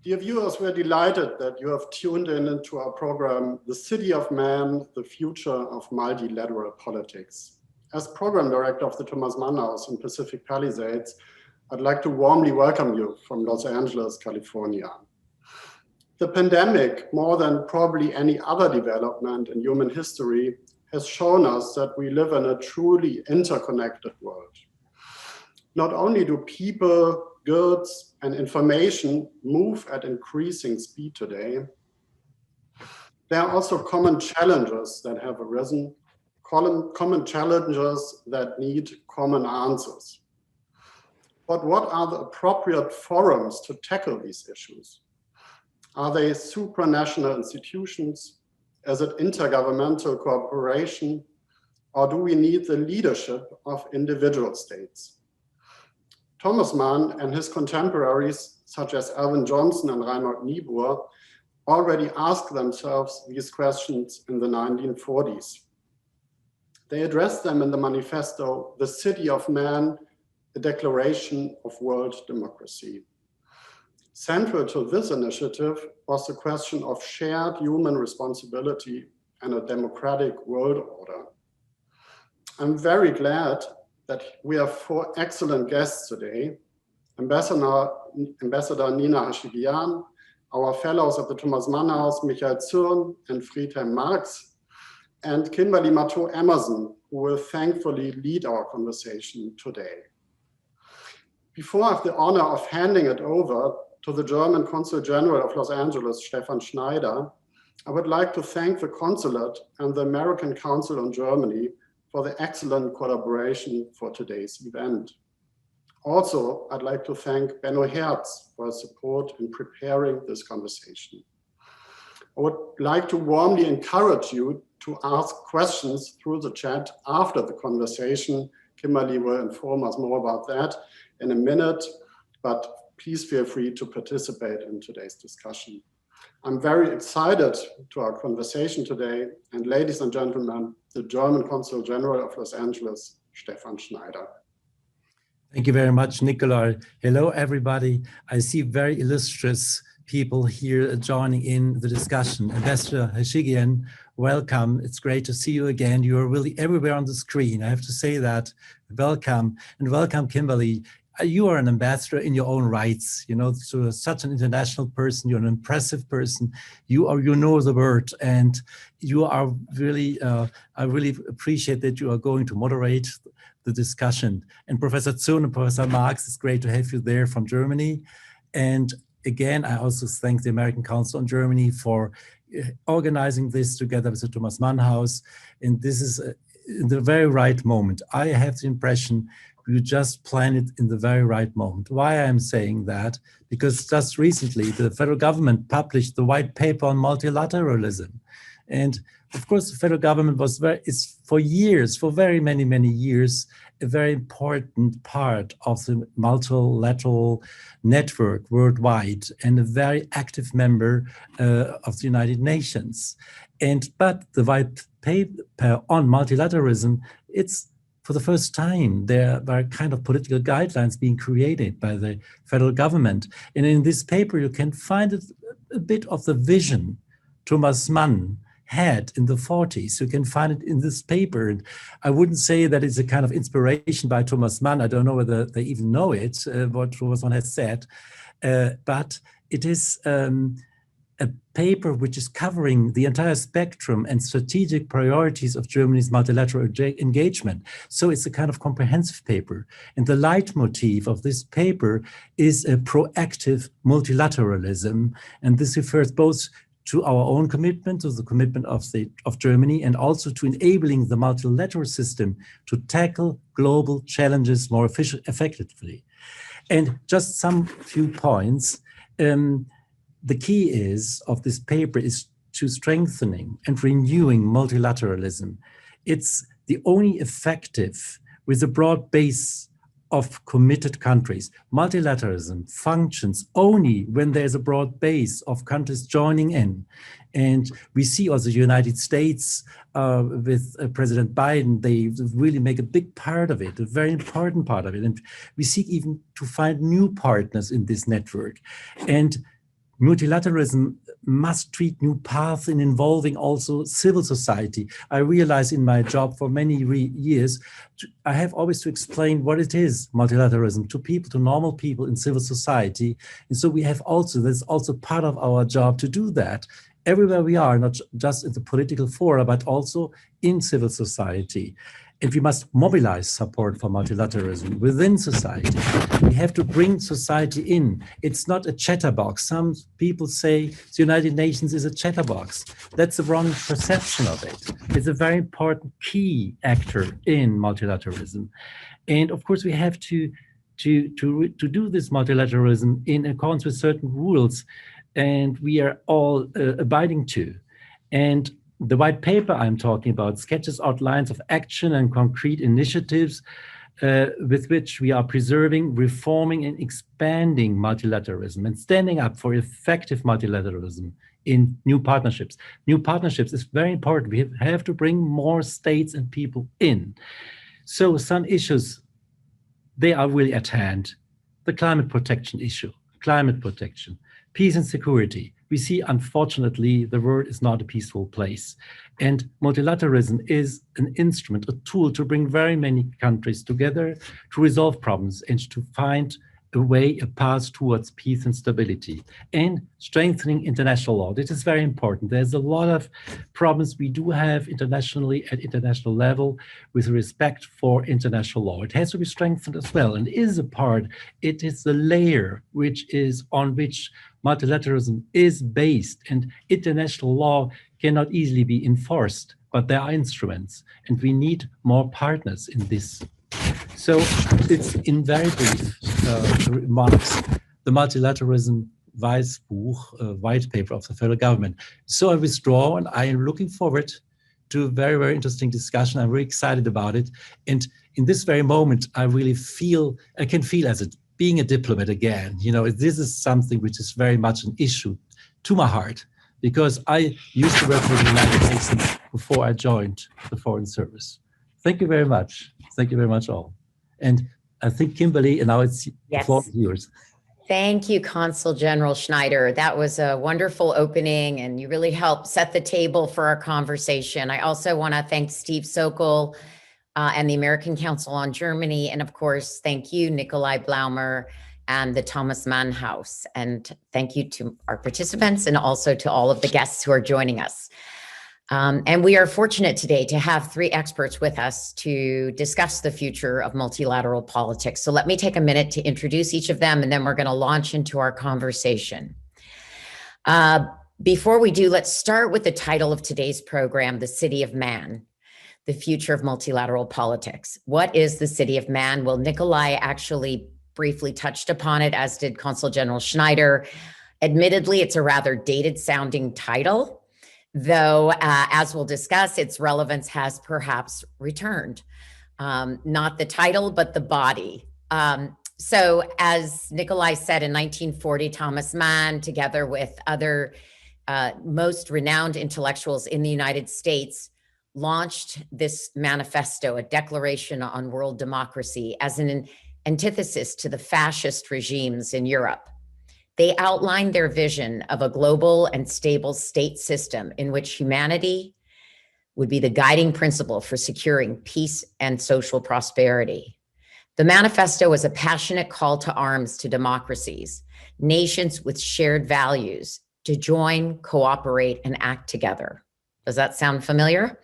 Dear viewers, we're delighted that you have tuned in into our program, The City of Man, the Future of Multilateral Politics. As program director of the Thomas Mann House in Pacific Palisades, I'd like to warmly welcome you from Los Angeles, California. The pandemic, more than probably any other development in human history, has shown us that we live in a truly interconnected world. Not only do people, goods, and information move at increasing speed today, there are also common challenges that have arisen, common challenges that need common answers. But what are the appropriate forums to tackle these issues? Are they supranational institutions? Is it intergovernmental cooperation? Or do we need the leadership of individual states? Thomas Mann and his contemporaries, such as Alvin Johnson and Reinhold Niebuhr, already asked themselves these questions in the 1940s. They addressed them in the manifesto, The City of Man, the Declaration of World Democracy. Central to this initiative was the question of shared human responsibility and a democratic world order. I'm very glad that we have four excellent guests today: Ambassador Nina Hachigian, our fellows at the Thomas Mann House, Michael Zürn and Friedhelm Marx, and Kimberly Marteau Emerson, who will thankfully lead our conversation today. Before I have the honor of handing it over to the German Consul General of Los Angeles, Stefan Schneider, I would like to thank the Consulate and the American Council on Germany for the excellent collaboration for today's event. Also, I'd like to thank Benno Herz for his support in preparing this conversation. I would like to warmly encourage you to ask questions through the chat after the conversation. Kimberly will inform us more about that in a minute, but please feel free to participate in today's discussion. I'm very excited to our conversation today, and ladies and gentlemen, the German Consul General of Los Angeles, Stefan Schneider. Thank you very much, Nicola. Hello, everybody. I see very illustrious people here joining in the discussion. Ambassador Hachigian, welcome. It's great to see you again. You are really everywhere on the screen. I have to say that. Welcome, and welcome, Kimberly. You are an ambassador in your own rights, you know, so such an international person, you're an impressive person, you know the word, and you are really, I really appreciate that you are going to moderate the discussion. And Professor Zürn and Professor Marx, it's great to have you there from Germany. And again, I also thank the American Council on Germany for organizing this together with the Thomas Mann House. And this is in the very right moment. I have the impression you just planned it in the very right moment. Why I'm saying that? Because just recently, the federal government published the white paper on multilateralism. And of course, the federal government is for years, for very many, many years, a very important part of the multilateral network worldwide and a very active member of the United Nations. But the white paper on multilateralism, it's for the first time, there are kind of political guidelines being created by the federal government. And in this paper, you can find a bit of the vision Thomas Mann had in the 40s. You can find it in this paper. And I wouldn't say that it's a kind of inspiration by Thomas Mann. I don't know whether they even know it, what Thomas Mann has said. But it is a paper which is covering the entire spectrum and strategic priorities of Germany's multilateral engagement. So it's a kind of comprehensive paper. And the leitmotif of this paper is a proactive multilateralism. And this refers both to our own commitment, to the commitment of Germany, and also to enabling the multilateral system to tackle global challenges more effectively. And just some few points. The key of this paper is to strengthening and renewing multilateralism. It's the only effective with a broad base of committed countries. Multilateralism functions only when there's a broad base of countries joining in. And we see also the United States with President Biden, they really make a big part of it, a very important part of it. And we seek even to find new partners in this network. And multilateralism must treat new paths in involving also civil society. I realized in my job for many years, I have always to explain what it is, multilateralism, to people, to normal people in civil society. And so we have also, that's also part of our job to do that everywhere we are, not just in the political fora, but also in civil society. And we must mobilize support for multilateralism within society. We have to bring society in. It's not a chatterbox. Some people say the United Nations is a chatterbox. That's the wrong perception of it. It's a very important key actor in multilateralism. And of course, we have to do this multilateralism in accordance with certain rules, and we are all abiding to. And the white paper I'm talking about sketches outlines of action and concrete initiatives with which we are preserving, reforming, and expanding multilateralism and standing up for effective multilateralism in new partnerships. New partnerships is very important. We have to bring more states and people in. So some issues, they are really at hand. The climate protection issue, climate protection, peace and security. We see, unfortunately, the world is not a peaceful place. And multilateralism is an instrument, a tool to bring very many countries together to resolve problems and to find a way, a path towards peace and stability, and strengthening international law. This is very important. There's a lot of problems we do have internationally at international level with respect for international law. It has to be strengthened as well, and is a part, it is the layer on which multilateralism is based, and international law cannot easily be enforced, but there are instruments, and we need more partners in this. So it's in very brief remarks, the Multilateralism Weißbuch, white paper of the federal government. So I withdraw, and I am looking forward to a very, very interesting discussion. I'm very excited about it. And in this very moment, I really feel, I can feel as it being a diplomat again. You know, this is something which is very much an issue to my heart, because I used to work for the United Nations before I joined the Foreign Service. Thank you very much. Thank you very much all. And I think Kimberly, and now it's the floor is yours. Thank you, Consul General Schneider. That was a wonderful opening, and you really helped set the table for our conversation. I also want to thank Steve Sokol and the American Council on Germany, and of course, thank you, Nikolai Blaumer and the Thomas Mann House. And thank you to our participants and also to all of the guests who are joining us. And we are fortunate today to have three experts with us to discuss the future of multilateral politics. So let me take a minute to introduce each of them, and then we're going to launch into our conversation. Before we do, let's start with the title of today's program, The City of Man, the Future of Multilateral Politics. What is the City of Man? Well, Nikolai actually briefly touched upon it, as did Consul General Schneider. Admittedly, it's a rather dated sounding title, though, as we'll discuss, its relevance has perhaps returned. Not the title, but the body. So as Nikolai said, in 1940, Thomas Mann, together with other most renowned intellectuals in the United States, launched this manifesto, a declaration on world democracy, as an antithesis to the fascist regimes in Europe. They outlined their vision of a global and stable state system in which humanity would be the guiding principle for securing peace and social prosperity. The manifesto was a passionate call to arms to democracies, nations with shared values, to join, cooperate, and act together. Does that sound familiar?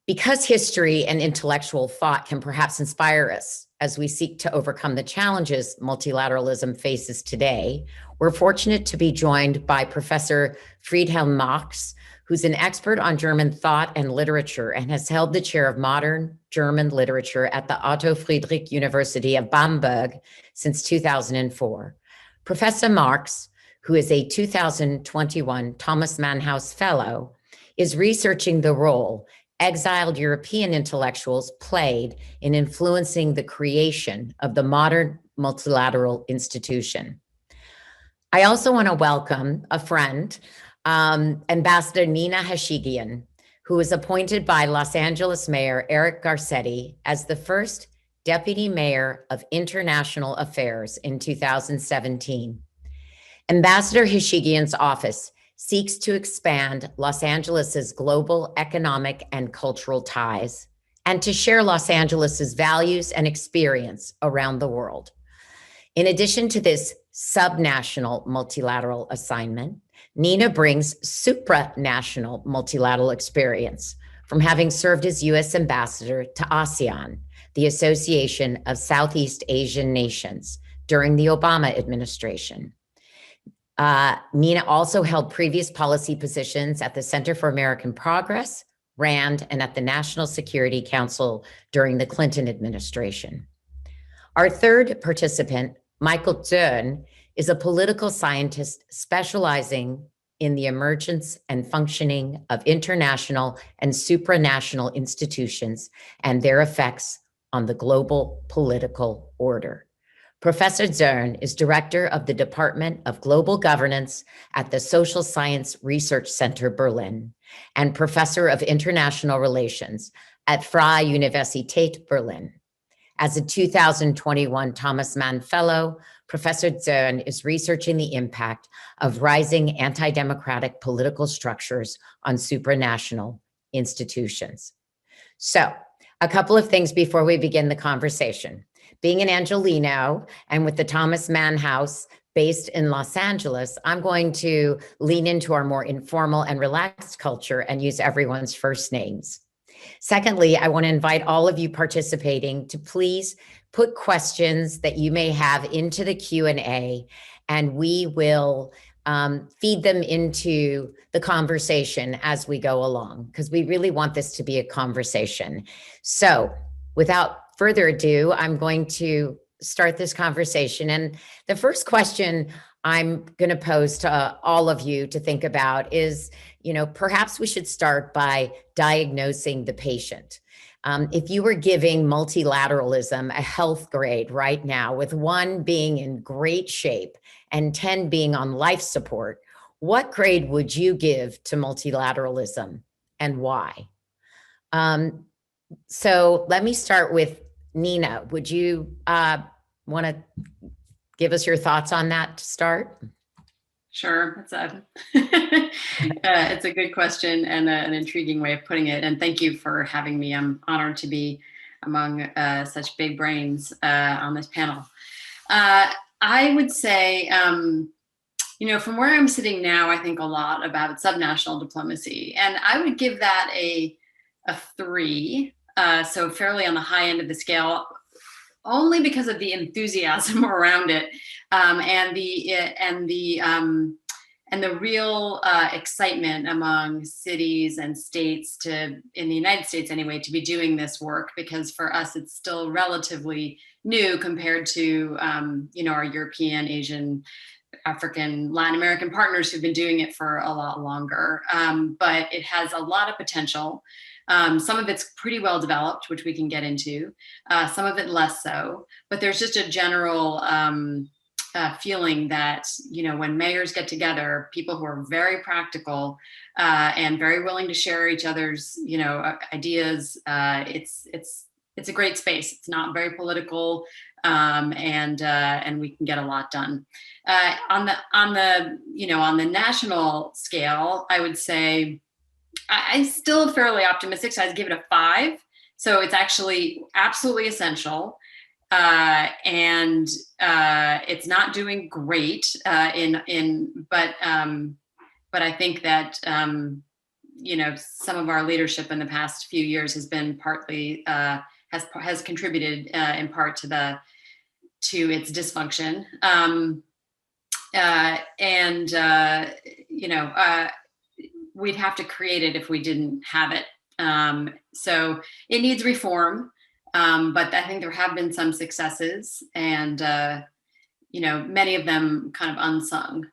Because history and intellectual thought can perhaps inspire us as we seek to overcome the challenges multilateralism faces today, we're fortunate to be joined by Professor Friedhelm Marx, who's an expert on German thought and literature and has held the chair of modern German literature at the Otto-Friedrich-University of Bamberg since 2004. Professor Marx, who is a 2021 Thomas Mann House Fellow, is researching the role exiled European intellectuals played in influencing the creation of the modern multilateral institution. I also want to welcome a friend, Ambassador Nina Hachigian, who was appointed by Los Angeles Mayor Eric Garcetti as the first Deputy Mayor of International Affairs in 2017. Ambassador Hachigian's office seeks to expand Los Angeles's global economic and cultural ties and to share Los Angeles's values and experience around the world. In addition to this subnational multilateral assignment, Nina brings supranational multilateral experience from having served as U.S. ambassador to ASEAN, the Association of Southeast Asian Nations, during the Obama administration. Nina also held previous policy positions at the Center for American Progress, RAND, and at the National Security Council during the Clinton administration. Our third participant, Michael Zürn, is a political scientist specializing in the emergence and functioning of international and supranational institutions and their effects on the global political order. Professor Zürn is director of the Department of Global Governance at the Social Science Research Center, Berlin, and professor of international relations at Freie Universität, Berlin. As a 2021 Thomas Mann Fellow, Professor Zürn is researching the impact of rising anti-democratic political structures on supranational institutions. So, a couple of things before we begin the conversation. Being an Angelino and with the Thomas Mann House based in Los Angeles, I'm going to lean into our more informal and relaxed culture and use everyone's first names. Secondly, I want to invite all of you participating to please put questions that you may have into the Q&A, and we will feed them into the conversation as we go along, because we really want this to be a conversation. So without further ado, I'm going to start this conversation. And the first question I'm going to pose to all of you to think about is, perhaps we should start by diagnosing the patient. If you were giving multilateralism a health grade right now, with 1 being in great shape and 10 being on life support, what grade would you give to multilateralism and why? So let me start with Nina. Would you want to give us your thoughts on that to start? Sure, it's a good question and an intriguing way of putting it. And thank you for having me. I'm honored to be among such big brains on this panel. I would say, from where I'm sitting now, I think a lot about subnational diplomacy, and I would give that a 3, so fairly on the high end of the scale, only because of the enthusiasm around it, and the real excitement among cities and states in the United States anyway, to be doing this work, because for us it's still relatively new compared to our European, Asian, African, Latin American partners who've been doing it for a lot longer. But it has a lot of potential. Some of it's pretty well developed, which we can get into, some of it less so, but there's just a general feeling that, when mayors get together, people who are very practical and very willing to share each other's, ideas, it's a great space. It's not very political, and we can get a lot done. On the national scale, I would say, I'm still fairly optimistic, so I'd give it a 5. So it's actually absolutely essential, and it's not doing great but I think that some of our leadership in the past few years has been partly has contributed in part to its dysfunction, we'd have to create it if we didn't have it. So it needs reform, but I think there have been some successes, and many of them kind of unsung.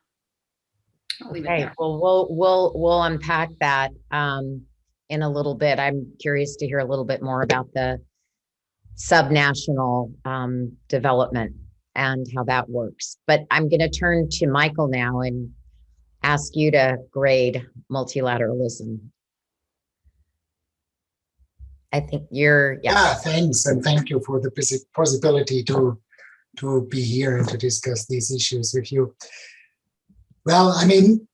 I'll leave it there. Well, we'll unpack that in a little bit. I'm curious to hear a little bit more about the subnational development and how that works. But I'm going to turn to Michael now and ask you to grade multilateralism. I think yeah, thanks, and thank you for the possibility to be here and to discuss these issues with you. Well, I mean,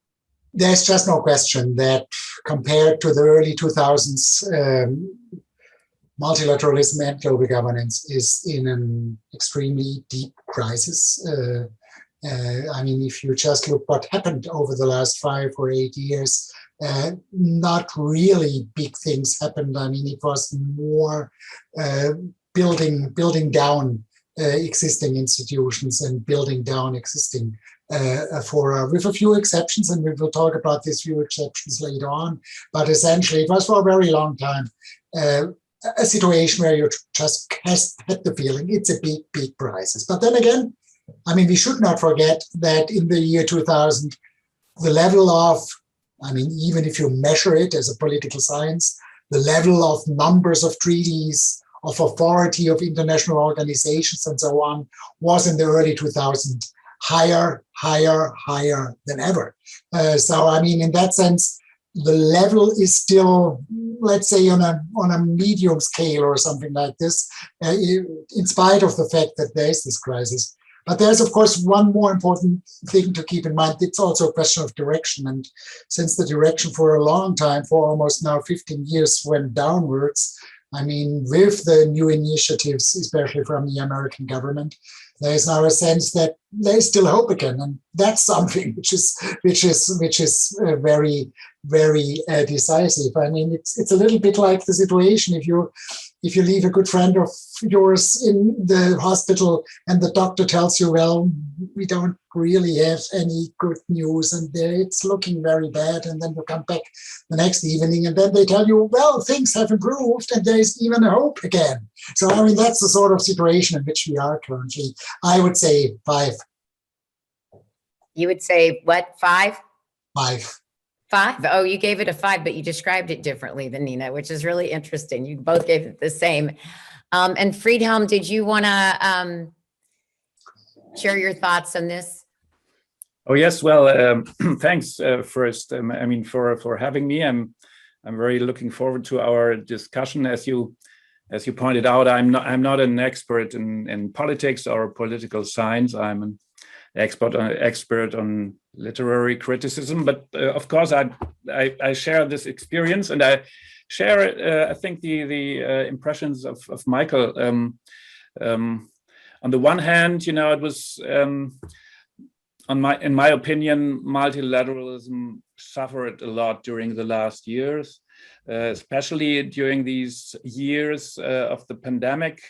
there's just no question that compared to the early 2000s, multilateralism and global governance is in an extremely deep crisis. I mean, if you just look what happened over the last 5 or 8 years, not really big things happened. I mean, it was more building down existing institutions and building down existing fora, with a few exceptions, and we will talk about these few exceptions later on. But essentially, it was for a very long time a situation where you just had the feeling it's a big crisis. But then again, I mean, we should not forget that in the year 2000, the level of, I mean, even if you measure it as a political science, the level of numbers of treaties, of authority of international organizations and so on, was in the early 2000s higher than ever. So, I mean, in that sense, the level is still, let's say, on a medium scale or something like this, in spite of the fact that there is this crisis. But there's, of course, one more important thing to keep in mind. It's also a question of direction. And since the direction for a long time, for almost now 15 years, went downwards, I mean, with the new initiatives, especially from the American government, there is now a sense that there is still hope again, and that's something which is very, very decisive. I mean, it's a little bit like the situation if you leave a good friend of yours in the hospital and the doctor tells you, well, we don't really have any good news and it's looking very bad, and then you come back the next evening and then they tell you, well, things have improved and there is even a hope again. So, I mean, that's the sort of situation in which we are currently. I would say 5. You would say what, 5? 5. 5? Oh, you gave it a 5, but you described it differently than Nina, which is really interesting. You both gave it the same. And Friedhelm, did you want to share your thoughts on this? Oh yes, well, thanks first. I mean, for having me. I'm very looking forward to our discussion. As you pointed out, I'm not an expert in politics or political science. I'm an expert on literary criticism, but of course I share this experience, and I share I think the impressions of Michael. On the one hand, you know, it was in my opinion, multilateralism suffered a lot during the last years, especially during these years of the pandemic.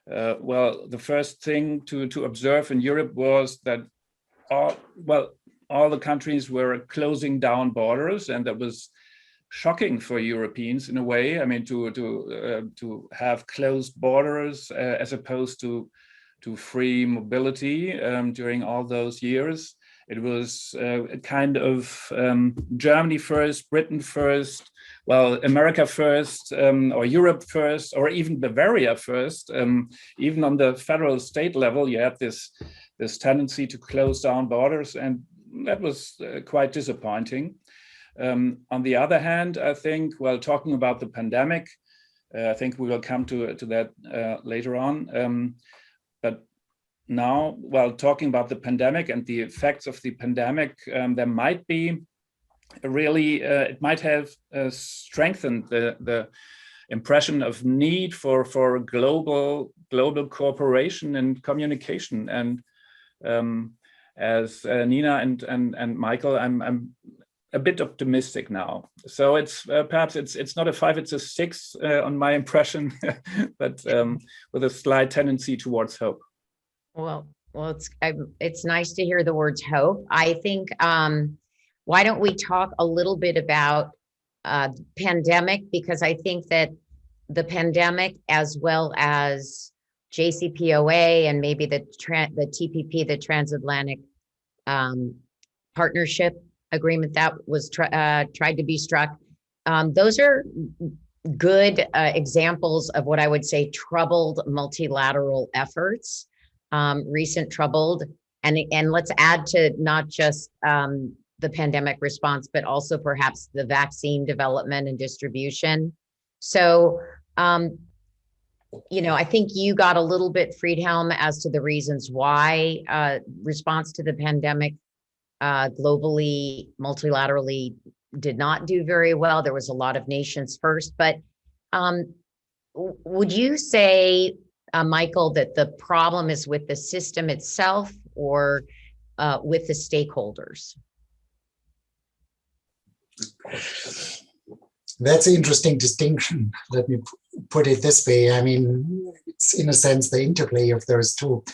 Well, the first thing to observe in Europe was that all the countries were closing down borders, and that was shocking for Europeans in a way. I mean, to have closed borders as opposed to free mobility during all those years. It was a kind of Germany first, Britain first, well, America first, or Europe first, or even Bavaria first. Even on the federal state level, you had this tendency to close down borders, and that was quite disappointing. On the other hand, I think, well, talking about the pandemic, I think we will come to that later on. But now, while talking about the pandemic and the effects of the pandemic, there might be really, it might have strengthened the impression of need for global cooperation and communication. And as Nina and Michael, I'm a bit optimistic now. So it's perhaps it's not a 5, it's a 6 on my impression, but with a slight tendency towards hope. Well, it's nice to hear the words hope. I think, why don't we talk a little bit about pandemic, because I think that the pandemic, as well as JCPOA and maybe the TPP, the Transatlantic Partnership Agreement that was tried to be struck, those are good examples of what I would say troubled multilateral efforts. Recent troubled, and let's add to not just the pandemic response, but also perhaps the vaccine development and distribution. So, you know, I think you got a little bit, Friedhelm, as to the reasons why response to the pandemic globally, multilaterally did not do very well. There was a lot of nations first, but would you say, Michael, that the problem is with the system itself or with the stakeholders? That's an interesting distinction. Let me put it this way. I mean, it's in a sense the interplay of those two.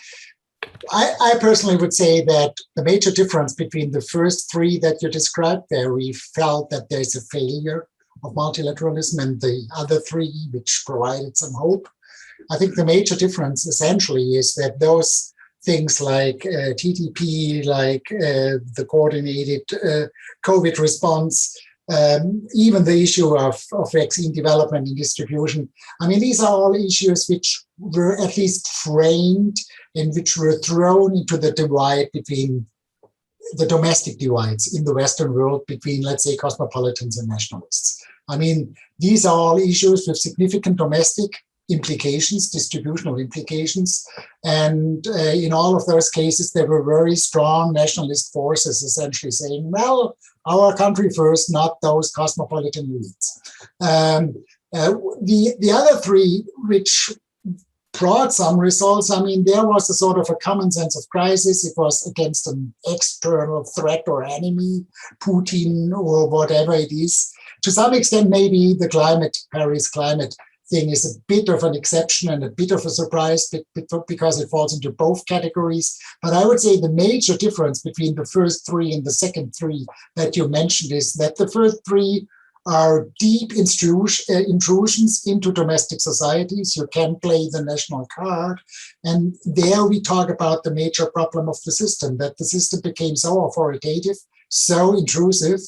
I personally would say that the major difference between the first three that you described, where we felt that there's a failure of multilateralism, and the other three, which provided some hope, I think the major difference essentially is that those things like TTP, like the coordinated COVID response, even the issue of vaccine development and distribution. I mean, these are all issues which were at least framed and which were thrown into the divide between the domestic divides in the Western world between, let's say, cosmopolitans and nationalists. I mean, these are all issues with significant domestic implications, distributional implications. And in all of those cases, there were very strong nationalist forces essentially saying, well, our country first, not those cosmopolitan elites. The other three, which brought some results, I mean, there was a sort of a common sense of crisis. It was against an external threat or enemy, Putin or whatever it is. To some extent, maybe the Paris climate thing is a bit of an exception and a bit of a surprise because it falls into both categories. But I would say the major difference between the first three and the second three that you mentioned is that the first three are deep intrusions into domestic societies. You can play the national card. And there we talk about the major problem of the system, that the system became so authoritative, so intrusive,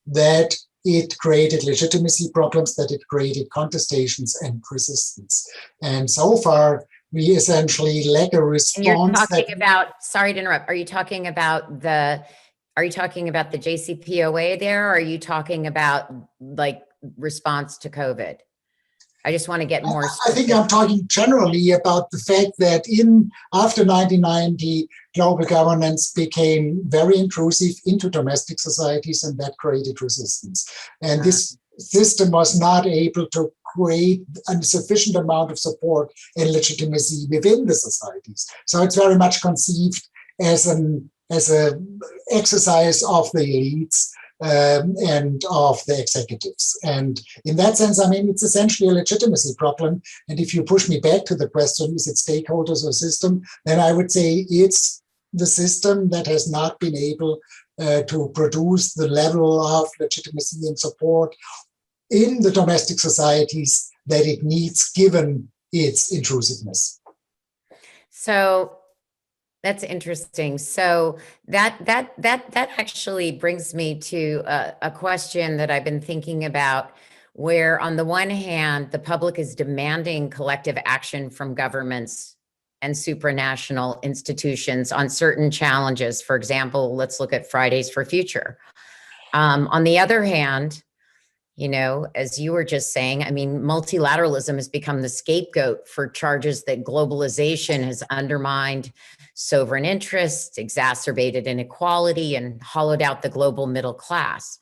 that it created legitimacy problems, that it created contestations and resistance. And so far, we essentially lack a response. And you're talking about, sorry to interrupt, are you talking about the JCPOA there? Or are you talking about like response to COVID? I just want to get more specific. I think I'm talking generally about the fact that after 1990, global governance became very intrusive into domestic societies, and that created resistance. And this system was not able to create a sufficient amount of support and legitimacy within the societies. So it's very much conceived as an exercise of the elites and of the executives. And in that sense, I mean, it's essentially a legitimacy problem. And if you push me back to the question, is it stakeholders or system, then I would say it's the system that has not been able to produce the level of legitimacy and support in the domestic societies that it needs given its intrusiveness. So that's interesting. So that actually brings me to a question that I've been thinking about, where on the one hand, the public is demanding collective action from governments and supranational institutions on certain challenges. For example, let's look at Fridays for Future. On the other hand, you know, as you were just saying, I mean, multilateralism has become the scapegoat for charges that globalization has undermined sovereign interests, exacerbated inequality, and hollowed out the global middle class.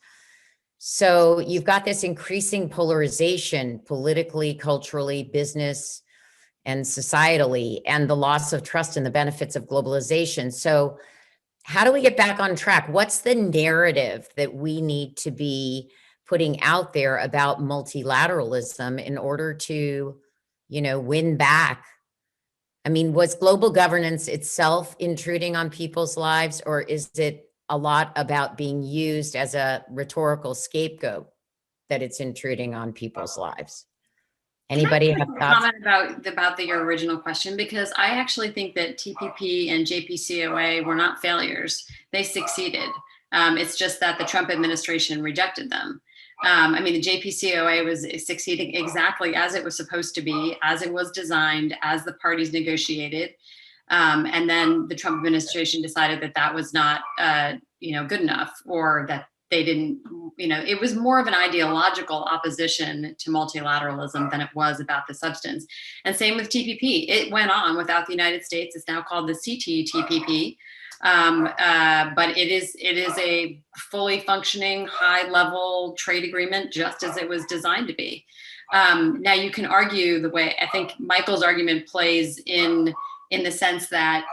So you've got this increasing polarization politically, culturally, business, and societally, and the loss of trust in the benefits of globalization. So how do we get back on track? What's the narrative that we need to be putting out there about multilateralism in order to, you know, win back? I mean, was global governance itself intruding on people's lives, or is it a lot about being used as a rhetorical scapegoat that it's intruding on people's lives? Anybody have thoughts? Comment about your original question, because I actually think that TPP and JPCOA were not failures. They succeeded. It's just that the Trump administration rejected them. I mean, the JPCOA was succeeding exactly as it was supposed to be, as it was designed, as the parties negotiated. And then the Trump administration decided that that was not, good enough, or that they didn't, it was more of an ideological opposition to multilateralism than it was about the substance. And same with TPP. It went on without the United States. It's now called the CTTPP. But it is a fully functioning high-level trade agreement, just as it was designed to be. Now you can argue the way I think Michael's argument plays in the sense that,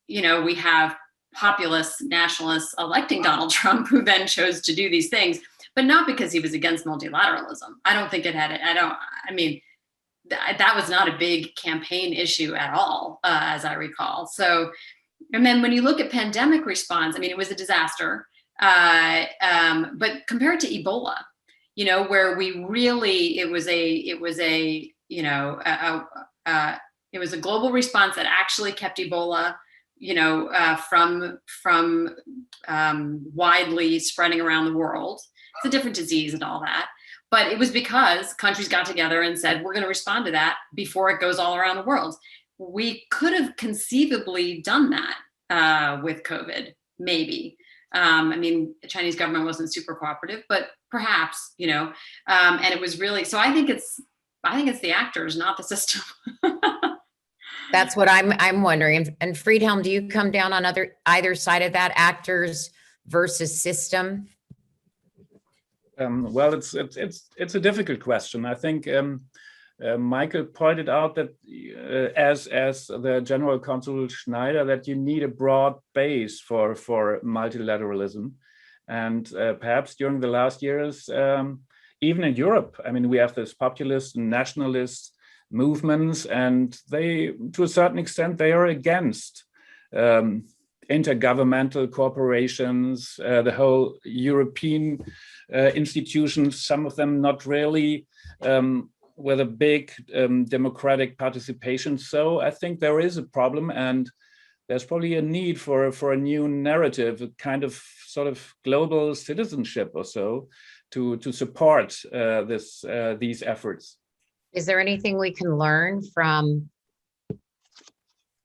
you know, we have populist nationalists electing Donald Trump, who then chose to do these things, but not because he was against multilateralism. I don't think it had it. I mean, that was not a big campaign issue at all, as I recall. So, and then when you look at pandemic response, I mean, it was a disaster. But compared to Ebola, you know, where we really, it was a global response that actually kept Ebola, you know, from widely spreading around the world. It's a different disease and all that. But it was because countries got together and said, we're going to respond to that before it goes all around the world. We could have conceivably done that with COVID, maybe. I mean, the Chinese government wasn't super cooperative, but perhaps, you know, and it was really, so I think it's the actors, not the system. That's what I'm wondering. And Friedhelm, do you come down on either side of that, actors versus system? Well, it's a difficult question. I think Michael pointed out that as the General Consul Schneider, that you need a broad base for multilateralism, and perhaps during the last years, even in Europe, I mean, we have this populist and nationalist movements, and they, to a certain extent, they are against intergovernmental corporations, the whole European institutions, some of them not really with a big democratic participation. So I think there is a problem, and there's probably a need for a new narrative, a kind of sort of global citizenship or so to support these efforts. Is there anything we can learn from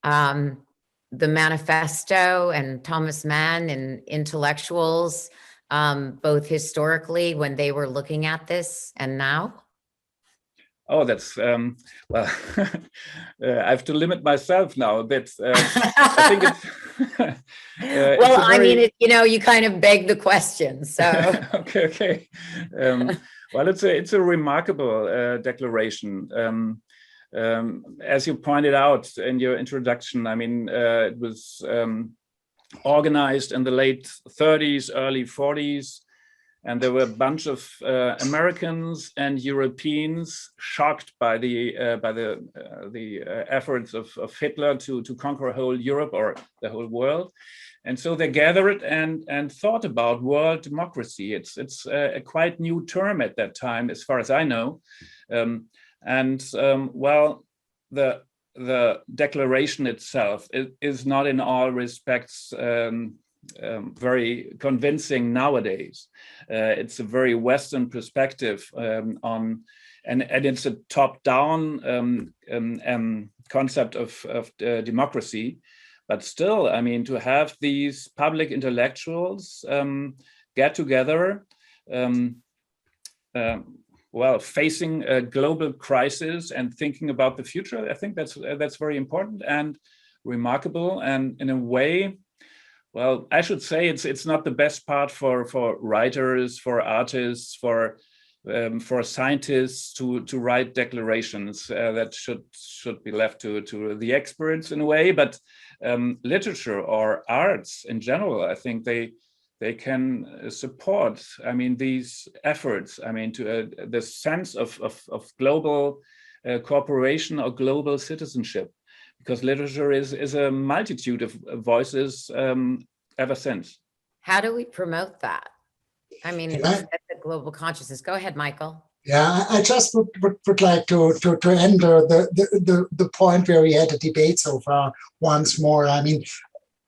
the manifesto and Thomas Mann and intellectuals, both historically when they were looking at this and now? Oh, that's, well, I have to limit myself now a bit. I think it's, well, I mean, you know, you kind of beg the question, so. Okay. Well, it's a remarkable declaration. As you pointed out in your introduction, I mean, it was organized in the late 30s, early 40s, and there were a bunch of Americans and Europeans shocked by the efforts of Hitler to conquer whole Europe or the whole world. And so they gathered and thought about world democracy. It's a quite new term at that time, as far as I know. Well, the declaration itself is not in all respects very convincing nowadays. It's a very Western perspective and it's a top-down concept of democracy. But still, I mean, to have these public intellectuals get together, well, facing a global crisis and thinking about the future, I think that's very important and remarkable. And in a way, well, I should say it's not the best part for writers, for artists, for scientists to write declarations. That should be left to the experts in a way. But literature or arts in general, I think they can support, I mean, these efforts, I mean, to the sense of global cooperation or global citizenship, because literature is a multitude of voices ever since. How do we promote that? I mean, it's the global consciousness. Go ahead, Michael. Yeah, I just would like to enter the point where we had a debate so far once more. I mean,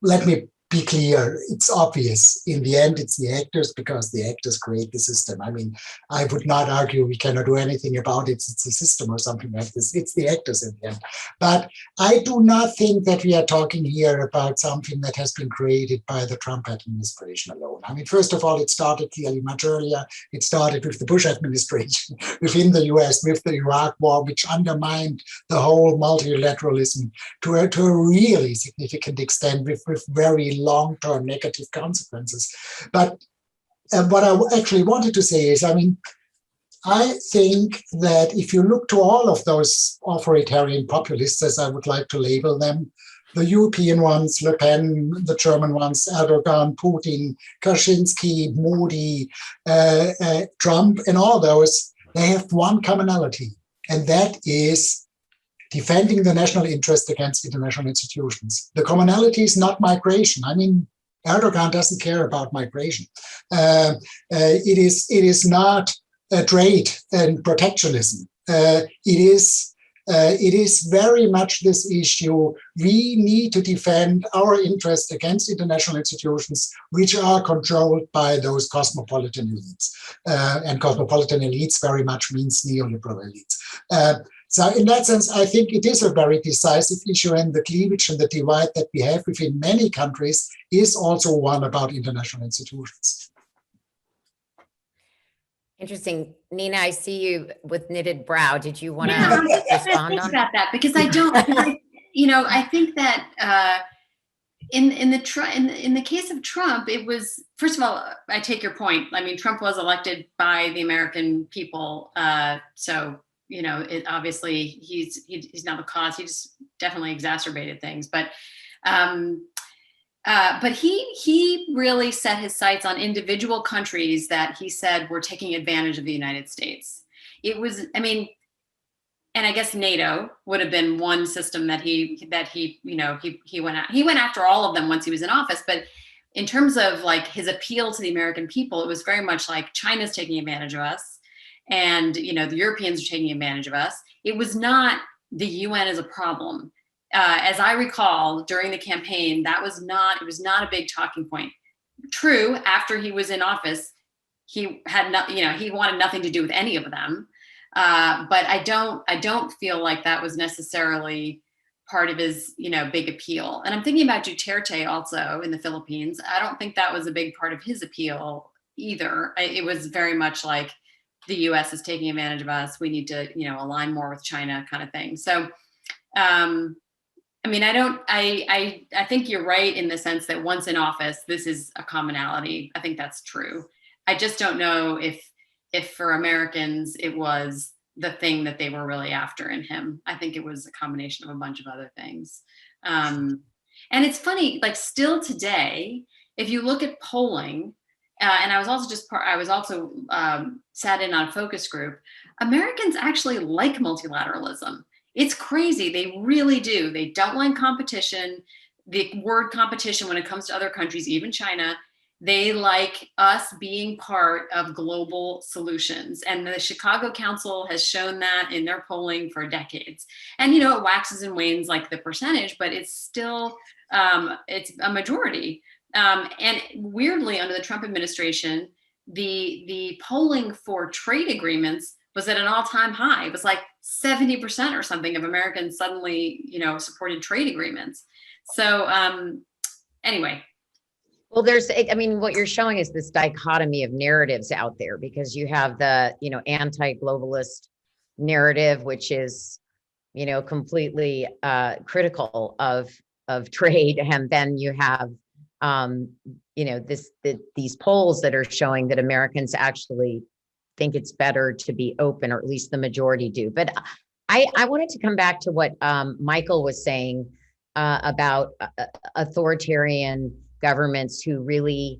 let me be clear, it's obvious. In the end, it's the actors, because the actors create the system. I mean, I would not argue we cannot do anything about it. It's a system or something like this. It's the actors in the end. But I do not think that we are talking here about something that has been created by the Trump administration alone. I mean, first of all, it started clearly much earlier. It started with the Bush administration within the US, with the Iraq war, which undermined the whole multilateralism to a really significant extent with very very long-term negative consequences. But what I actually wanted to say is, I mean, I think that if you look to all of those authoritarian populists, as I would like to label them, the European ones, Le Pen, the German ones, Erdogan, Putin, Kaczynski, Modi, Trump, and all those, they have one commonality, and that is defending the national interest against international institutions. The commonality is not migration. I mean, Erdogan doesn't care about migration. It is not trade and protectionism. It is very much this issue. We need to defend our interest against international institutions, which are controlled by those cosmopolitan elites. And cosmopolitan elites very much means neoliberal elites. So in that sense, I think it is a very decisive issue, and the cleavage and the divide that we have within many countries is also one about international institutions. Interesting. Nina, I see you with knitted brow. Did you want to respond on about that? Because I don't, I think that in the case of Trump, it was, first of all, I take your point. I mean, Trump was elected by the American people. So, it obviously he's not the cause. He just definitely exacerbated things. But he really set his sights on individual countries that he said were taking advantage of the United States. It was, and I guess NATO would have been one system that he went after all of them once he was in office. But in terms of like his appeal to the American people, it was very much like China's taking advantage of us, and the Europeans are taking advantage of us. It was not the UN as a problem. As I recall, during the campaign, it was not a big talking point. True, after he was in office, he had he wanted nothing to do with any of them. But I don't feel like that was necessarily part of his, big appeal. And I'm thinking about Duterte also in the Philippines. I don't think that was a big part of his appeal either. It was very much like the US is taking advantage of us. We need to, align more with China kind of thing. So, I think you're right in the sense that once in office, this is a commonality. I think that's true. I just don't know if for Americans, it was the thing that they were really after in him. I think it was a combination of a bunch of other things. And it's funny, like still today, if you look at polling, and I was also sat in on a focus group, Americans actually like multilateralism. It's crazy. They really do. They don't like competition. The word competition when it comes to other countries, even China, they like us being part of global solutions. And the Chicago Council has shown that in their polling for decades. And, it waxes and wanes like the percentage, but it's still, it's a majority. And weirdly, under the Trump administration, the polling for trade agreements was at an all-time high. It was like 70% or something of Americans suddenly, supported trade agreements. So anyway. Well, what you're showing is this dichotomy of narratives out there, because you have the, anti-globalist narrative, which is, completely critical of trade. And then you have, these polls that are showing that Americans actually think it's better to be open, or at least the majority do. But I wanted to come back to what Michael was saying about authoritarian governments who really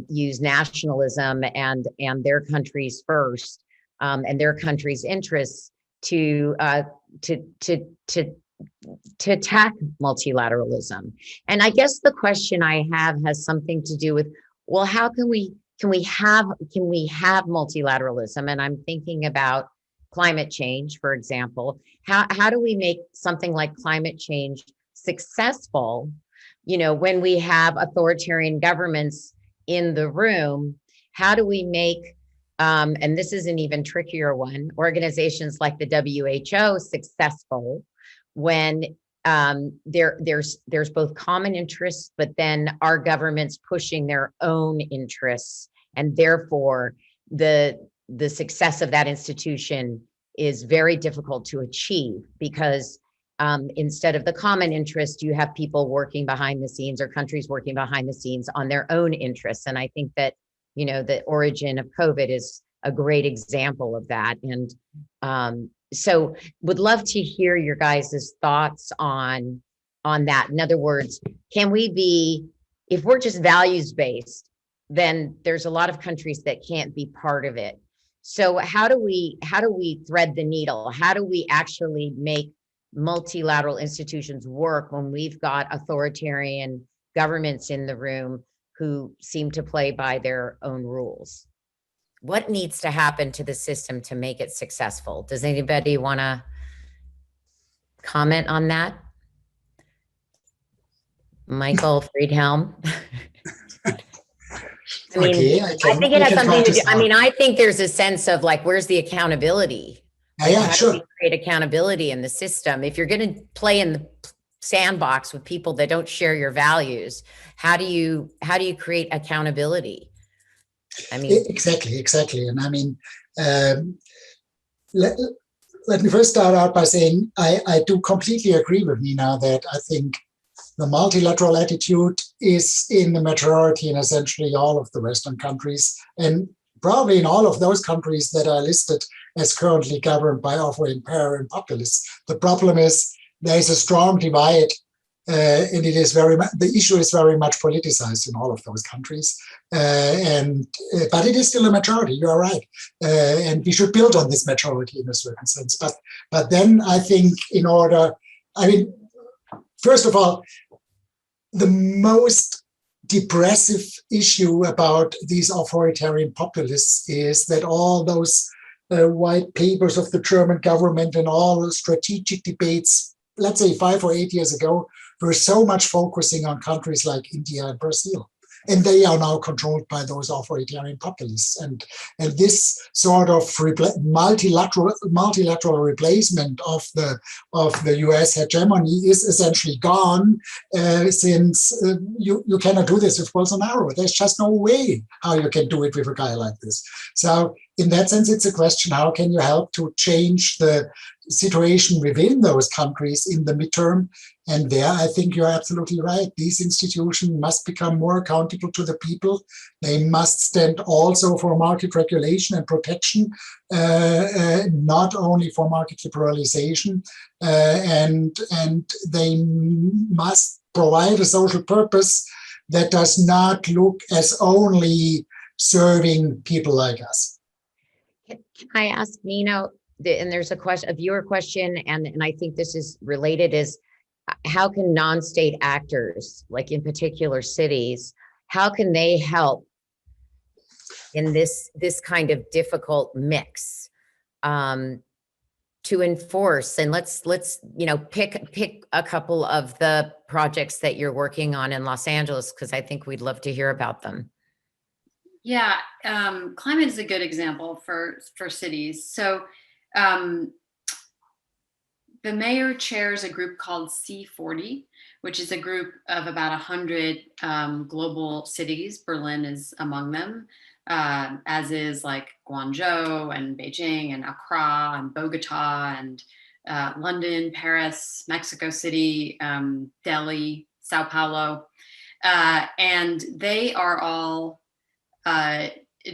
use nationalism and their countries first, and their country's interests to attack multilateralism. And I guess the question I have has something to do with, well, how can we have multilateralism? And I'm thinking about climate change, for example. How do we make something like climate change successful, when we have authoritarian governments in the room? How do we make, and this is an even trickier one, organizations like the WHO successful when there's both common interests, but then our governments pushing their own interests, and therefore the success of that institution is very difficult to achieve, because instead of the common interest, you have people working behind the scenes or countries working behind the scenes on their own interests. And I think that, you know, the origin of COVID is a great example of that. And so would love to hear your guys' thoughts on that. In other words, can we be, if we're just values-based, then there's a lot of countries that can't be part of it. So how do we thread the needle? How do we actually make multilateral institutions work when we've got authoritarian governments in the room who seem to play by their own rules? What needs to happen to the system to make it successful? Does anybody want to comment on that? Michael Friedhelm. I mean, Okay, I think it has something to do. I mean, I think there's a sense of like, where's the accountability? Yeah, How sure. do we create accountability in the system? If you're going to play in the sandbox with people that don't share your values, how do you create accountability? I mean, exactly. And I mean, let me first start out by saying I do completely agree with Nina that I think the multilateral attitude is in the majority in essentially all of the Western countries, and probably in all of those countries that are listed as currently governed by authoritarian populists. The problem is there is a strong divide, and it is the issue is very much politicized in all of those countries. But it is still a majority. You are right, and we should build on this majority in a certain sense. But then I think first of all, the most depressive issue about these authoritarian populists is that all those white papers of the German government and all the strategic debates, let's say 5 or 8 years ago, were so much focusing on countries like India and Brazil. And they are now controlled by those authoritarian populists. And this sort of multilateral replacement of the US hegemony is essentially gone, since you cannot do this with Bolsonaro. There's just no way how you can do it with a guy like this. So in that sense, it's a question, how can you help to change the situation within those countries in the midterm? And there, I think you're absolutely right. These institutions must become more accountable to the people. They must stand also for market regulation and protection, not only for market liberalization. And they must provide a social purpose that does not look as only serving people like us. Can I ask Nina, and there's a viewer question, and I think this is related, is how can non-state actors, like in particular cities, how can they help in this kind of difficult mix to enforce? And let's pick a couple of the projects that you're working on in Los Angeles, because I think we'd love to hear about them. Yeah, climate is a good example for cities. So the mayor chairs a group called C40, which is a group of about 100 global cities. Berlin is among them, as is like Guangzhou and Beijing and Accra and Bogota and London, Paris, Mexico City, Delhi, Sao Paulo. And they are all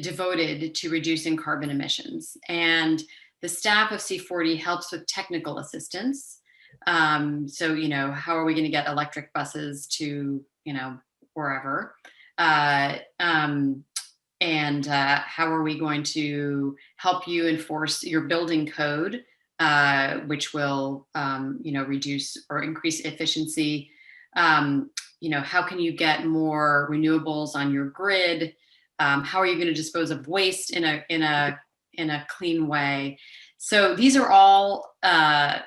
devoted to reducing carbon emissions. And the staff of C40 helps with technical assistance. So, how are we going to get electric buses to, wherever? And how are we going to help you enforce your building code, which will, reduce or increase efficiency? How can you get more renewables on your grid? How are you going to dispose of waste in a clean way? So these are all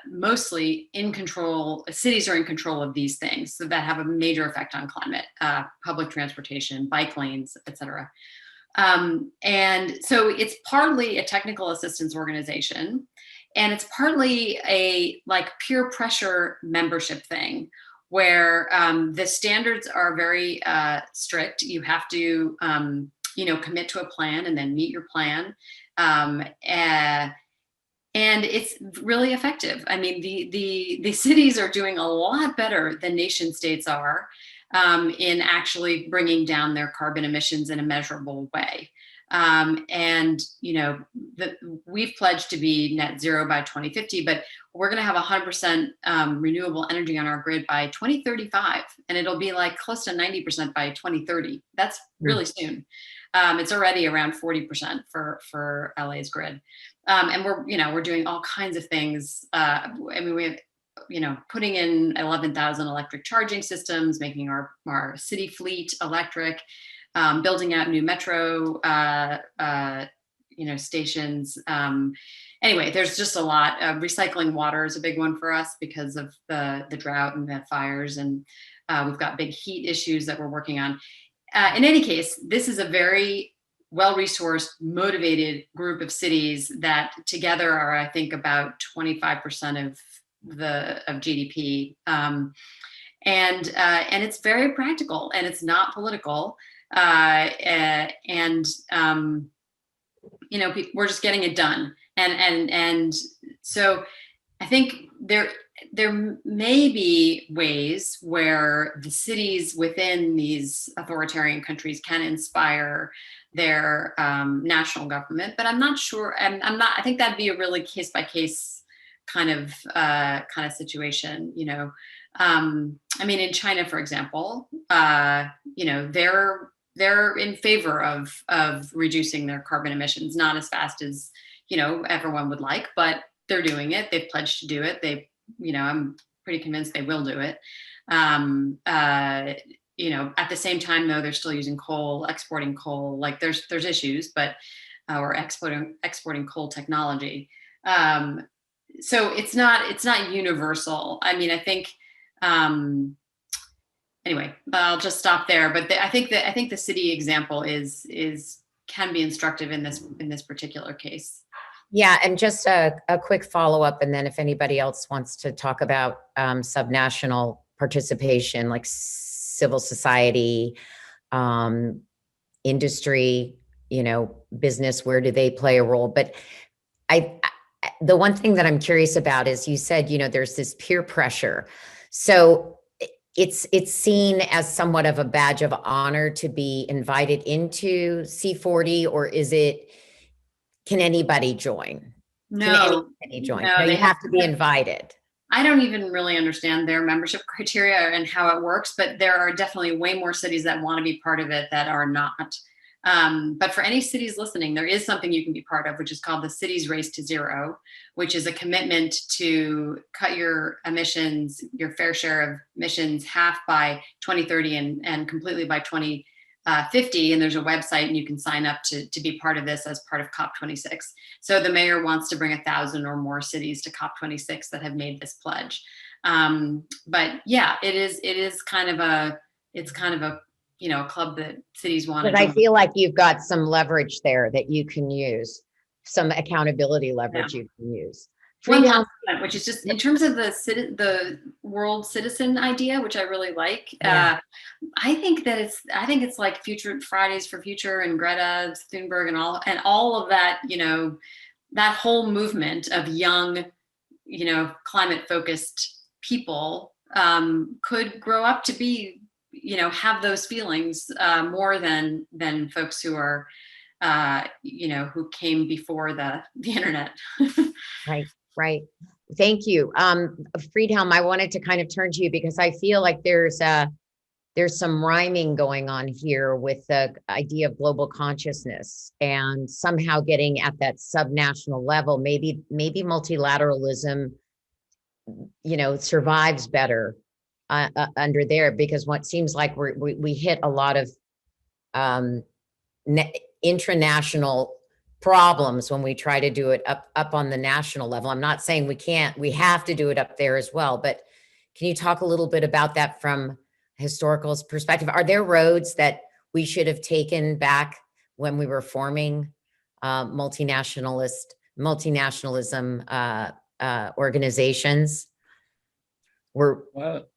mostly in control. Cities are in control of these things, so that have a major effect on climate, public transportation, bike lanes, etc. And so it's partly a technical assistance organization, and it's partly a peer pressure membership thing, where the standards are very strict. You have to commit to a plan and then meet your plan. And And it's really effective. I mean, the cities are doing a lot better than nation states are in actually bringing down their carbon emissions in a measurable way. And, you know, we've pledged to be net zero by 2050, but we're going to have 100% renewable energy on our grid by 2035. And it'll be like close to 90% by 2030. That's really soon. It's already around 40% for LA's grid. And we're doing all kinds of things. I mean, we have, putting in 11,000 electric charging systems, making our city fleet electric, building out new metro, stations. Anyway, there's just a lot. Recycling water is a big one for us because of the drought and the fires, and we've got big heat issues that we're working on. In any case, this is a very well-resourced, motivated group of cities that together are, I think, about 25% of GDP, and it's very practical and it's not political, we're just getting it done, and so I think there may be ways where the cities within these authoritarian countries can inspire their national government, but I'm not sure. I think that'd be a really case by case kind of situation. I mean, in China, for example, they're in favor of reducing their carbon emissions, not as fast as everyone would like, but they're doing it. They've pledged to do it. I'm pretty convinced they will do it. At the same time, though, they're still using coal, exporting coal. Like there's issues, but we're exporting coal technology. So it's not universal. I mean, I think. Anyway, I'll just stop there. But I think the city example can be instructive in this particular case. Yeah, and just a quick follow-up, and then if anybody else wants to talk about subnational participation, like civil society, industry, business, where do they play a role? But the one thing that I'm curious about is you said, there's this peer pressure. So it's seen as somewhat of a badge of honor to be invited into C40, or can anybody join? No, you have to be invited. I don't even really understand their membership criteria and how it works, but there are definitely way more cities that want to be part of it that are not. But for any cities listening, there is something you can be part of, which is called the Cities Race to Zero, which is a commitment to cut your emissions, your fair share of emissions, half by 2030 and completely by 2050. And there's a website and you can sign up to be part of this as part of COP26. So the mayor wants to bring 1,000 or more cities to COP26 that have made this pledge. But yeah, it is kind of a club that cities want to join. I feel like you've got some leverage there that you can use, some accountability leverage you can use. Freedhelm, which is just in terms of the world citizen idea, which I really like. Yeah. I think it's like future Fridays for Future and Greta Thunberg and all of that, that whole movement of young, climate focused people could grow up to be, have those feelings more than folks who are, who came before the internet. Right. Thank you. Friedhelm, I wanted to kind of turn to you because I feel like there's some rhyming going on here with the idea of global consciousness and somehow getting at that subnational level. Maybe multilateralism, survives better under there, because what seems like we hit a lot of intranational problems when we try to do it up on the national level. I'm not saying we can't, we have to do it up there as well, but can you talk a little bit about that from historical perspective? Are there roads that we should have taken back when we were forming multinationalism organizations? Well,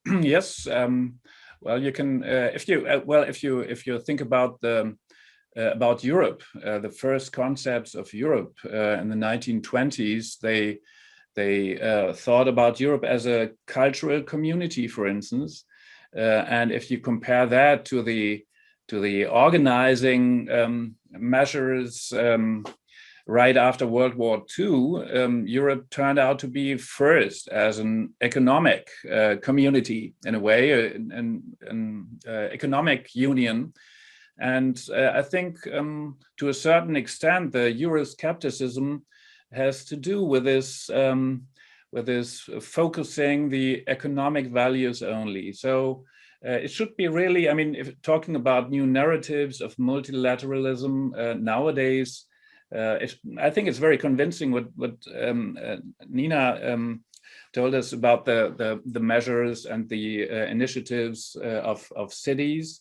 yes. Well, you can if you think about the about Europe. The first concepts of Europe in the 1920s, they thought about Europe as a cultural community, for instance. And if you compare that to the organizing measures right after World War II, Europe turned out to be first as an economic community, in a way, an economic union. And I think to a certain extent, the Euroscepticism has to do with this focusing the economic values only. So it should be really, I mean, if talking about new narratives of multilateralism nowadays, I think it's very convincing what Nina told us about the measures and the initiatives of cities.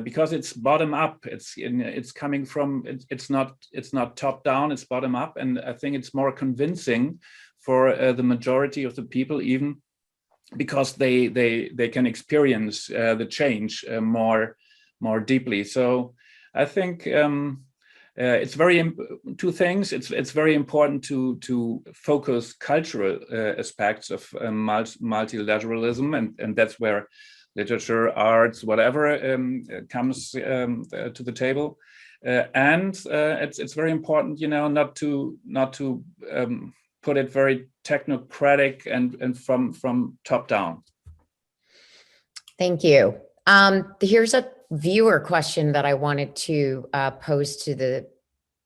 Because it's bottom up, it's coming from, it's not top down, it's bottom up, and I think it's more convincing for the majority of the people, even because they can experience the change more deeply. So I think it's two things. It's very important to focus cultural aspects of multilateralism, and that's where literature, arts, whatever comes to the table, and it's very important, not to put it very technocratic and from top down. Thank you. Here's a viewer question that I wanted to pose to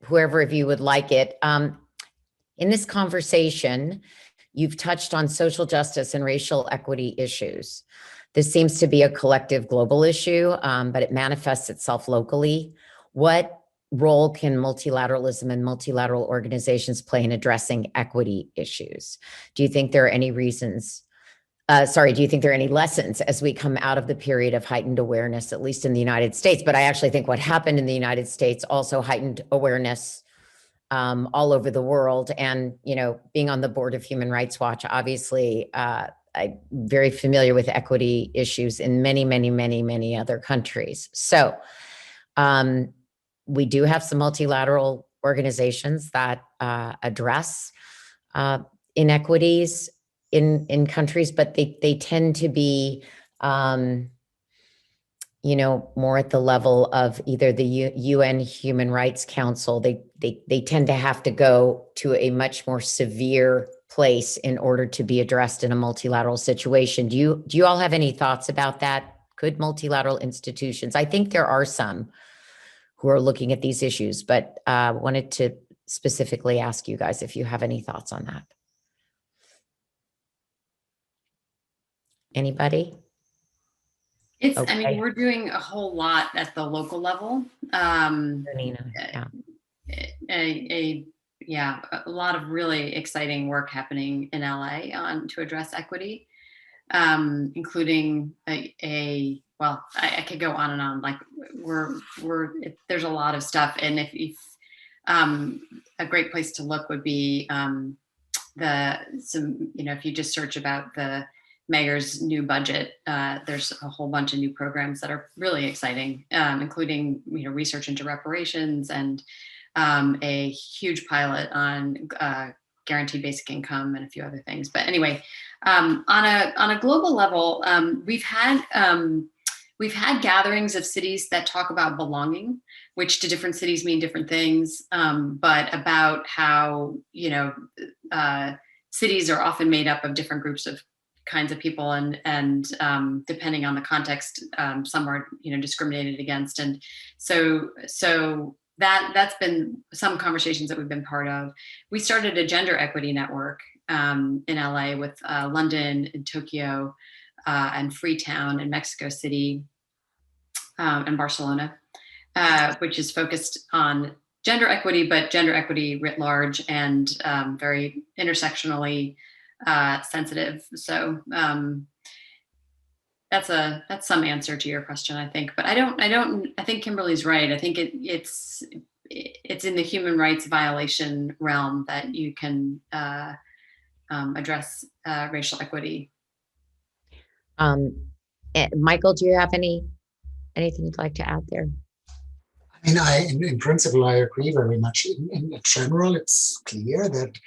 whoever of you would like it. In this conversation, you've touched on social justice and racial equity issues. This seems to be a collective global issue, but it manifests itself locally. What role can multilateralism and multilateral organizations play in addressing equity issues? Do you think there are any reasons? Do you think there are any lessons as we come out of the period of heightened awareness, at least in the United States? But I actually think what happened in the United States also heightened awareness all over the world. And, being on the board of Human Rights Watch, obviously, I'm very familiar with equity issues in many, many, many, many other countries. So we do have some multilateral organizations that address inequities in countries, but they tend to be, more at the level of either the UN Human Rights Council. They tend to have to go to a much more severe place in order to be addressed in a multilateral situation. Do you all have any thoughts about that? Could multilateral institutions, I think there are some who are looking at these issues, but wanted to specifically ask you guys if you have any thoughts on that. Anybody? I mean, we're doing a whole lot at the local level. A lot of really exciting work happening in LA to address equity, including I could go on and on. Like there's a lot of stuff, and if a great place to look would be if you just search about the mayor's new budget, there's a whole bunch of new programs that are really exciting, including research into reparations and a huge pilot on guaranteed basic income and a few other things. But anyway, on a global level, we've had gatherings of cities that talk about belonging, which to different cities mean different things, but about how cities are often made up of different groups of kinds of people, and depending on the context, some are discriminated against, and so that's been some conversations that we've been part of. We started a gender equity network in LA with London and Tokyo and Freetown and Mexico City and Barcelona, which is focused on gender equity, but gender equity writ large and very intersectionally sensitive. So that's some answer to your question, I think. But I think Kimberly's right. I think it's in the human rights violation realm that you can address racial equity. Michael, do you have anything you'd like to add there? In principle, I agree very much. In general, it's clear that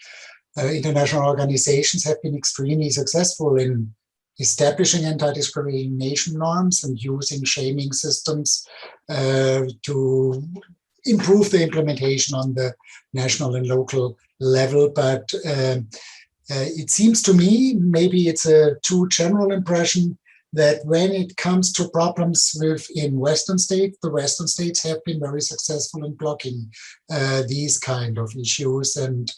international organizations have been extremely successful in establishing anti-discrimination norms and using shaming systems to improve the implementation on the national and local level. But it seems to me, maybe it's a too general impression, that when it comes to problems within Western states, the Western states have been very successful in blocking these kind of issues. And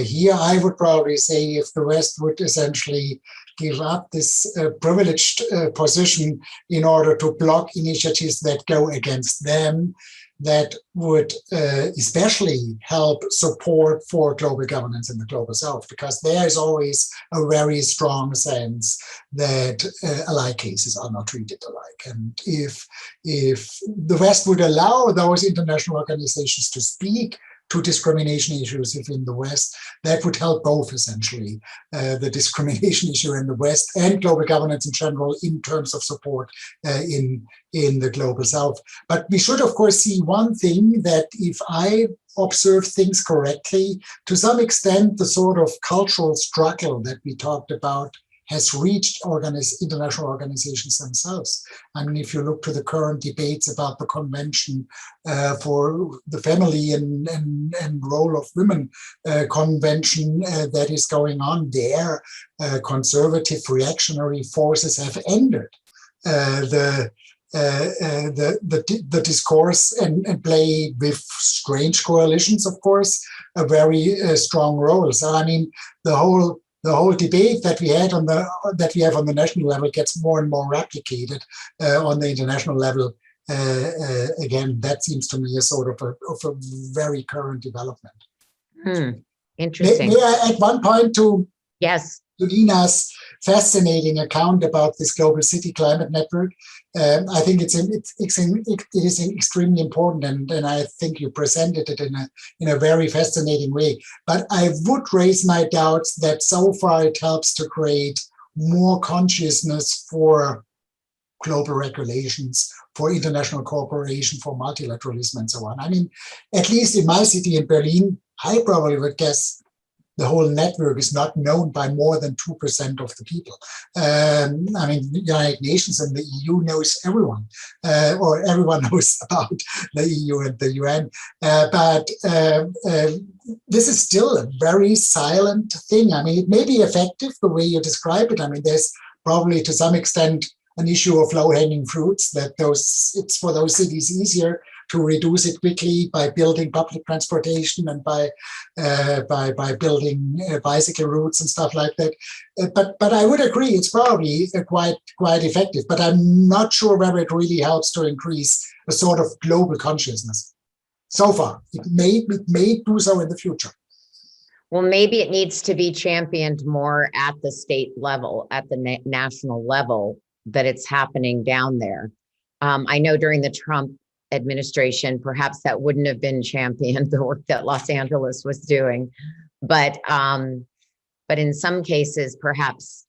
here I would probably say if the West would essentially give up this privileged position in order to block initiatives that go against them, that would especially help support for global governance in the global south, because there is always a very strong sense that alike cases are not treated alike. And if the West would allow those international organizations to speak to discrimination issues within the West, that would help both essentially the discrimination issue in the West and global governance in general in terms of support in the global South. But we should, of course, see one thing, that if I observe things correctly, to some extent, the sort of cultural struggle that we talked about has reached international organizations themselves. I mean, if you look to the current debates about the Convention for the Family and Role of Women convention that is going on there, conservative reactionary forces have ended the discourse and play with strange coalitions, of course, a very strong role. So, I mean, the whole debate that we have on the national level gets more and more replicated on the international level. Again, that seems to me a sort of a very current development. Interesting. May I add one point to Nina's fascinating account about this global city climate network? I think it is extremely important, and I think you presented it in a very fascinating way. But I would raise my doubts that so far it helps to create more consciousness for global regulations, for international cooperation, for multilateralism, and so on. I mean, at least in my city, in Berlin, I probably would guess the whole network is not known by more than 2% of the people. I mean, the United Nations and the EU knows everyone, or everyone knows about the EU and the UN. But this is still a very silent thing. I mean, it may be effective the way you describe it. I mean, there's probably to some extent an issue of low-hanging fruits, that it's for those cities easier to reduce it quickly by building public transportation and by building bicycle routes and stuff like that. But I would agree it's probably quite effective. But I'm not sure whether it really helps to increase a sort of global consciousness. So far, it may do so in the future. Well, maybe it needs to be championed more at the state level, at the national level, that it's happening down there. I know during the Trump administration, perhaps that wouldn't have been championed, the work that Los Angeles was doing, but in some cases, perhaps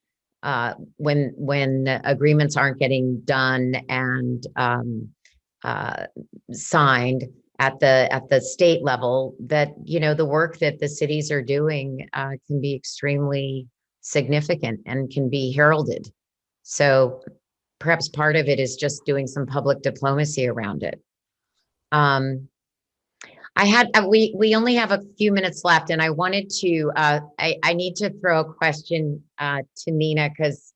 when agreements aren't getting done and signed at the state level, that the work that the cities are doing can be extremely significant and can be heralded. So perhaps part of it is just doing some public diplomacy around it. We only have a few minutes left, and I wanted to, I need to throw a question to Nina, because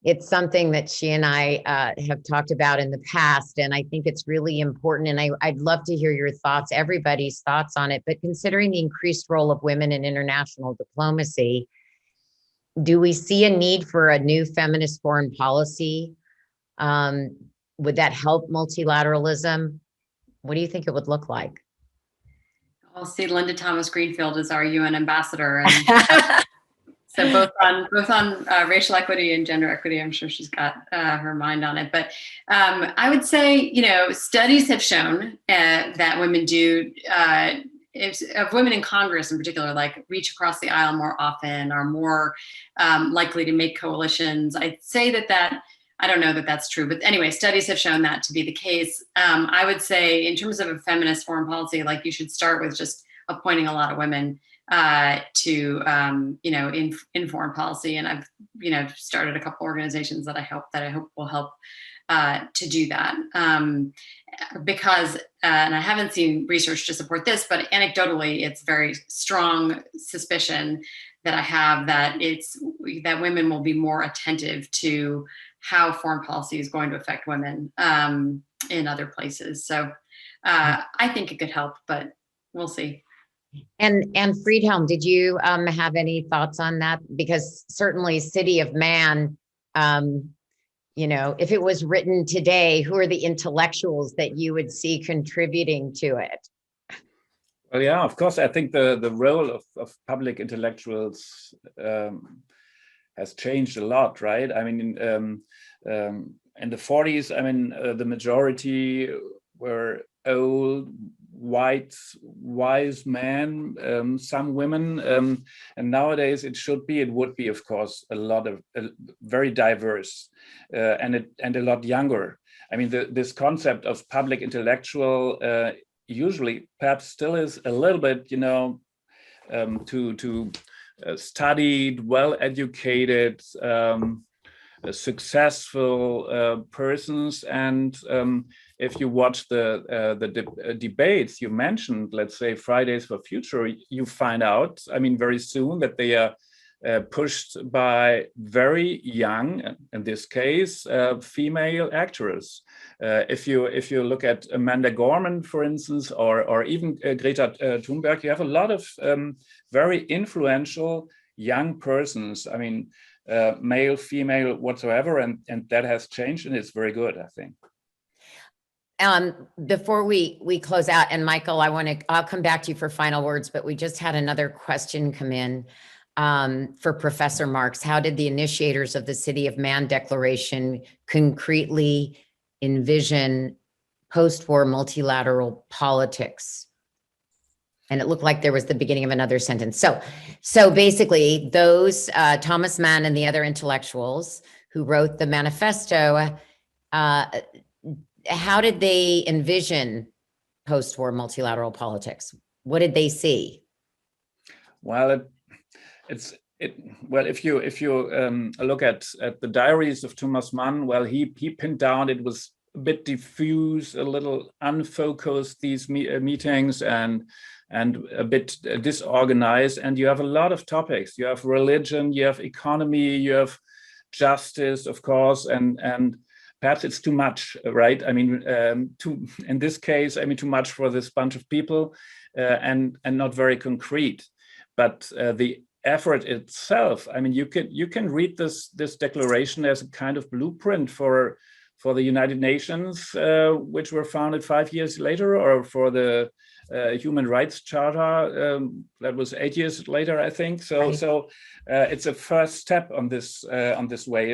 it's something that she and I have talked about in the past, and I think it's really important, and I'd love to hear your thoughts, everybody's thoughts on it. But considering the increased role of women in international diplomacy, do we see a need for a new feminist foreign policy? Would that help multilateralism? What do you think it would look like? I'll see Linda Thomas Greenfield as our UN ambassador, and so both on racial equity and gender equity. I'm sure she's got her mind on it. But I would say, studies have shown that women do, of women in Congress in particular, like reach across the aisle more often, are more likely to make coalitions. I'd say that I don't know that that's true, but anyway, studies have shown that to be the case. I would say in terms of a feminist foreign policy, like you should start with just appointing a lot of women to, in foreign policy. And I've, started a couple organizations that I hope will help to do that. Because, and I haven't seen research to support this, but anecdotally, it's very strong suspicion that I have that that women will be more attentive to how foreign policy is going to affect women in other places. So I think it could help, but we'll see. And Friedhelm, did you have any thoughts on that? Because certainly City of Man, if it was written today, who are the intellectuals that you would see contributing to it? Well, yeah, of course, I think the role of public intellectuals has changed a lot, right? I mean, in the 40s, I mean, the majority were old, white, wise men, some women, and nowadays it would be, of course, a lot of very diverse and a lot younger. I mean, this concept of public intellectual usually perhaps still is a little bit, to studied, well-educated, successful persons. And if you watch the debates you mentioned, let's say Fridays for Future, you find out, I mean, very soon that they are pushed by very young, in this case, female actors. If you look at Amanda Gorman, for instance, or even Greta Thunberg, you have a lot of very influential young persons. I mean, male, female, whatsoever, and that has changed, and it's very good, I think. Before we close out, and Michael, I'll come back to you for final words, but we just had another question come in for Professor Marx. How did the initiators of the City of Man Declaration concretely envision post-war multilateral politics? And it looked like there was the beginning of another sentence. So basically, those Thomas Mann and the other intellectuals who wrote the manifesto, how did they envision post-war multilateral politics? What did they see? Well, if you look at the diaries of Thomas Mann, well, he pinned down it was a bit diffuse, a little unfocused, these meetings, and a bit disorganized. And you have a lot of topics. You have religion, you have economy, you have justice, of course, and perhaps it's too much, right? I mean, in this case, I mean, too much for this bunch of people, and not very concrete. But the effort itself, I mean, you can read this declaration as a kind of blueprint for the United Nations, which were founded 5 years later, or for the Human Rights Charter that was 8 years later, I think. So right. So it's a first step on this way.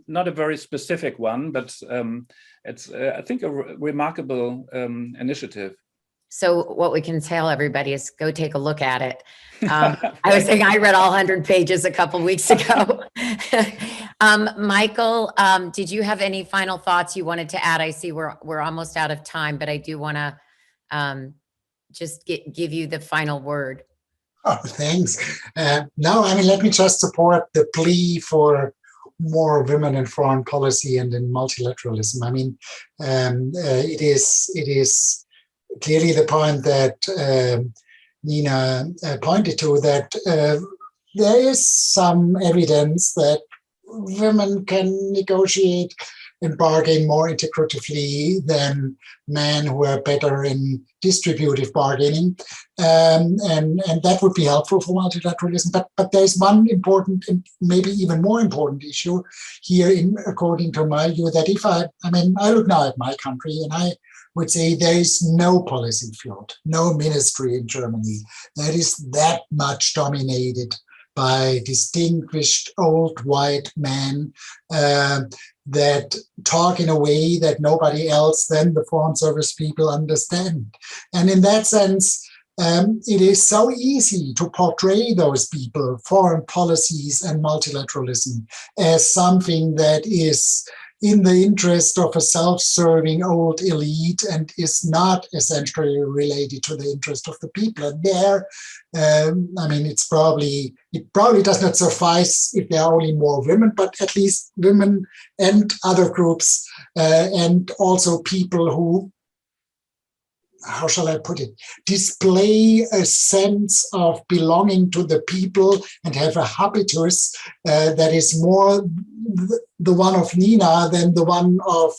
Not a very specific one, but it's I think a remarkable initiative. So what we can tell everybody is go take a look at it. I was saying I read all 100 pages a couple weeks ago. Michael, did you have any final thoughts you wanted to add? I see we're almost out of time, but I do want to just give you the final word. Oh, thanks. No, I mean, let me just support the plea for more women in foreign policy and in multilateralism. I mean, it is clearly the point that Nina pointed to, that there is some evidence that women can negotiate and bargain more integratively than men who are better in distributive bargaining, and that would be helpful for multilateralism. But there's one important and maybe even more important issue here, according to my view, that if I look now at my country, and I would say there is no policy field, no ministry in Germany that is that much dominated by distinguished old white men that talk in a way that nobody else than the Foreign Service people understand. And in that sense, it is so easy to portray those people, foreign policies and multilateralism, as something that is in the interest of a self-serving old elite and is not essentially related to the interest of the people. And there, I mean, it probably does not suffice if there are only more women, but at least women and other groups, and also people who, how shall I put it, display a sense of belonging to the people and have a habitus that is more the one of Nina than the one of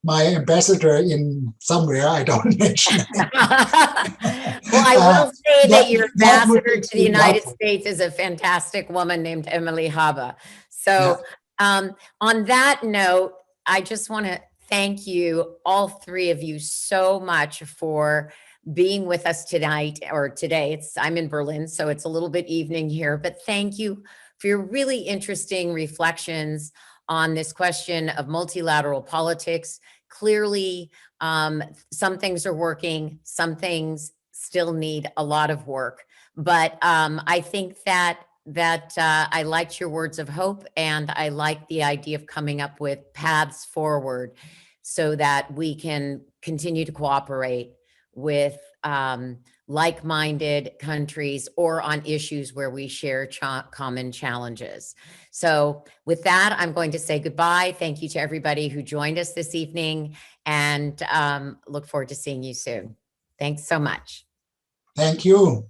my ambassador in somewhere, I don't mention it. Well, I will say that your ambassador to the United States is a fantastic woman named Emily Haba. So on that note, I just want to thank you, all three of you, so much for being with us tonight or today. I'm in Berlin, so it's a little bit evening here, but thank you for your really interesting reflections on this question of multilateral politics. Clearly, some things are working, some things still need a lot of work, but I think that I liked your words of hope, and I like the idea of coming up with paths forward so that we can continue to cooperate with like-minded countries or on issues where we share common challenges. So with that, I'm going to say goodbye. Thank you to everybody who joined us this evening, and look forward to seeing you soon. Thanks so much. Thank you.